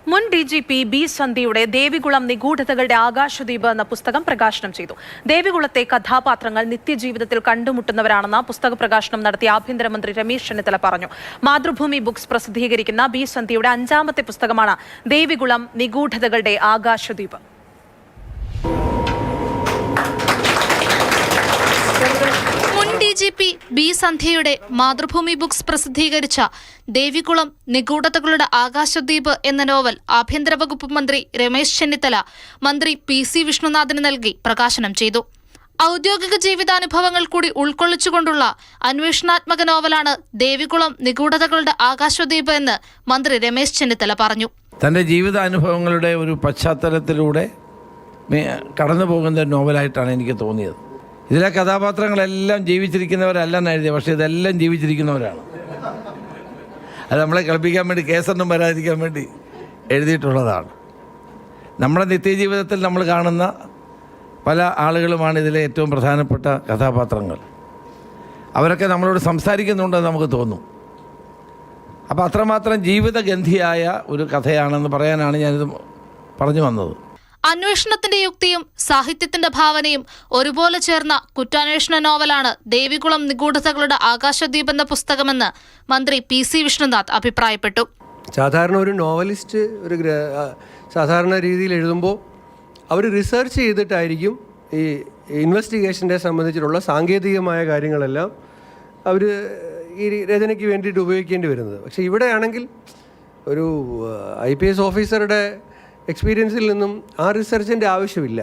മുൻ DGP B സന്ധ്യയുടെ ദേവികുളം നിഗൂഢതകളുടെ ആകാശദ്വീപ് എന്ന പുസ്തകം പ്രകാശനം ചെയ്തു. ദേവികുളത്തെ കഥാപാത്രങ്ങൾ നിത്യജീവിതത്തിൽ കണ്ടുമുട്ടുന്നവരാണെന്ന് പുസ്തക പ്രകാശനം നടത്തിയ ആഭ്യന്തരമന്ത്രി രമേശ് ചെന്നിത്തല പറഞ്ഞു. മാതൃഭൂമി ബുക്സ് പ്രസിദ്ധീകരിക്കുന്ന ബി സന്ധ്യയുടെ 5ാമത്തെ പുസ്തകമാണ് ദേവികുളം നിഗൂഢതകളുടെ ആകാശദ്വീപ്. DGP ബി സന്ധ്യയുടെ മാതൃഭൂമി ബുക്സ് പ്രസിദ്ധീകരിച്ച ദേവികുളം നിഗൂഢതകളുടെ ആകാശദ്വീപ് എന്ന നോവൽ ആഭ്യന്തര വകുപ്പ് മന്ത്രി രമേശ് ചെന്നിത്തല മന്ത്രി PC വിഷ്ണുനാഥിന് നൽകി പ്രകാശനം ചെയ്തു. ഔദ്യോഗിക ജീവിതാനുഭവങ്ങൾ കൂടി ഉൾക്കൊള്ളിച്ചുകൊണ്ടുള്ള അന്വേഷണാത്മക നോവലാണ് ദേവികുളം നിഗൂഢതകളുടെ ആകാശദ്വീപ് എന്ന് മന്ത്രി രമേശ് ചെന്നിത്തല പറഞ്ഞു. തൻ്റെ ജീവിതാനുഭവങ്ങളുടെ ഒരു പശ്ചാത്തലത്തിലൂടെ കടന്നു പോകുന്ന നോവലായിട്ടാണ് എനിക്ക് തോന്നിയത്. ഇതിലെ കഥാപാത്രങ്ങളെല്ലാം ജീവിച്ചിരിക്കുന്നവരല്ല എഴുതിയത്, പക്ഷേ ഇതെല്ലാം ജീവിച്ചിരിക്കുന്നവരാണ്. അത് നമ്മളെ കളിപ്പിക്കാൻ വേണ്ടി, കേസൊന്നും വരാതിരിക്കാൻ വേണ്ടി എഴുതിയിട്ടുള്ളതാണ്. നമ്മുടെ നിത്യജീവിതത്തിൽ നമ്മൾ കാണുന്ന പല ആളുകളുമാണ് ഇതിലെ ഏറ്റവും പ്രധാനപ്പെട്ട കഥാപാത്രങ്ങൾ. അവരൊക്കെ നമ്മളോട് സംസാരിക്കുന്നുണ്ടെന്ന് നമുക്ക് തോന്നും. അപ്പോൾ അത്രമാത്രം ജീവിതഗന്ധിയായ ഒരു കഥയാണെന്ന് പറയാനാണ് ഞാനിത് പറഞ്ഞു വന്നത്. അന്വേഷണത്തിന്റെ യുക്തിയും സാഹിത്യത്തിന്റെ ഭാവനയും ഒരുപോലെ ചേർന്ന കുറ്റാന്വേഷണ നോവലാണ് ദേവികുളം നിഗൂഢതകളുടെ ആകാശദ്വീപ് എന്ന പുസ്തകമെന്ന് മന്ത്രി PC വിഷ്ണുനാഥ് അഭിപ്രായപ്പെട്ടു. സാധാരണ ഒരു നോവലിസ്റ്റ് സാധാരണ രീതിയിൽ എഴുതുമ്പോൾ അവർ റിസർച്ച് ചെയ്തിട്ടായിരിക്കും ഈ ഇൻവെസ്റ്റിഗേഷനെ സംബന്ധിച്ചിട്ടുള്ള സാങ്കേതികമായ കാര്യങ്ങളെല്ലാം അവർ ഈ രചനയ്ക്ക് വേണ്ടിയിട്ട് ഉപയോഗിക്കേണ്ടി വരുന്നത്. പക്ഷേ ഇവിടെയാണെങ്കിൽ ഒരു IPS ഓഫീസറുടെ എക്സ്പീരിയൻസിൽ നിന്നും ആ റിസർച്ചിന്റെ ആവശ്യമില്ല.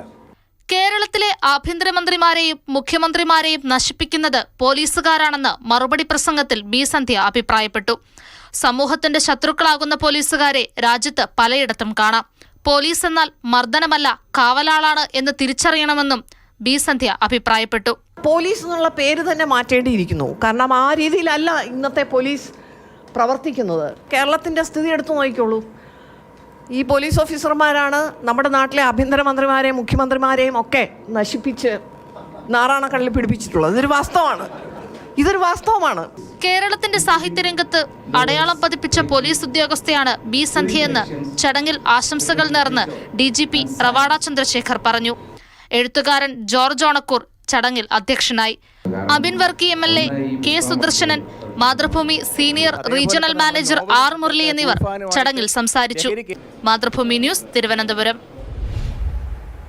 കേരളത്തിലെ ആഭ്യന്തരമന്ത്രിമാരെയും മുഖ്യമന്ത്രിമാരെയും നശിപ്പിക്കുന്നത് പോലീസുകാരാണെന്ന് മറുപടി പ്രസംഗത്തിൽ ബി സന്ധ്യ അഭിപ്രായപ്പെട്ടു. സമൂഹത്തിന്റെ ശത്രുക്കളാകുന്ന പോലീസുകാരെ രാജ്യത്ത് പലയിടത്തും കാണാം. പോലീസ് എന്നാൽ മർദ്ദനമല്ല, കാവലാളാണ് എന്ന് തിരിച്ചറിയണമെന്നും ബി സന്ധ്യ അഭിപ്രായപ്പെട്ടു. പോലീസ് എന്നുള്ള പേര് തന്നെ മാറ്റേണ്ടിയിരിക്കുന്നു. കാരണം ആ രീതിയിലല്ല ഇന്നത്തെ പോലീസ് പ്രവർത്തിക്കുന്നത്. കേരളത്തിന്റെ സ്ഥിതി എടുത്തു നോക്കിക്കോളൂ. ഈ പോലീസ് ഓഫീസർമാരാണ് നമ്മുടെ നാട്ടിലെ ആഭ്യന്തരമന്ത്രിമാരെയും മുഖ്യമന്ത്രിമാരെയും ഒക്കെ നശിപ്പിച്ച് നാറാണക്കള്ളിൽ പിടിപ്പിച്ചിട്ടുള്ളത്. ഇതൊരു വാസ്തവമാണ്. കേരളത്തിന്റെ സാഹിത്യരംഗത്ത് അടയാളം പതിപ്പിച്ച പോലീസ് ഉദ്യോഗസ്ഥയാണ് ബി സന്ധ്യയെന്ന് ചടങ്ങിൽ ആശംസകൾ നേർന്ന് DGP റവാഡ ചന്ദ്രശേഖർ പറഞ്ഞു. എഴുത്തുകാരൻ ജോർജ് ഓണക്കൂർ ചടങ്ങിൽ അധ്യക്ഷനായി. Abin Varkey MLA, K Sudarsanan, Mathrubhumi senior regional manager R Murali എന്നിവർ ചടങ്ങിൽ സംസാരിച്ചു. മാതൃഭൂമി ന്യൂസ്, തിരുവനന്തപുരം.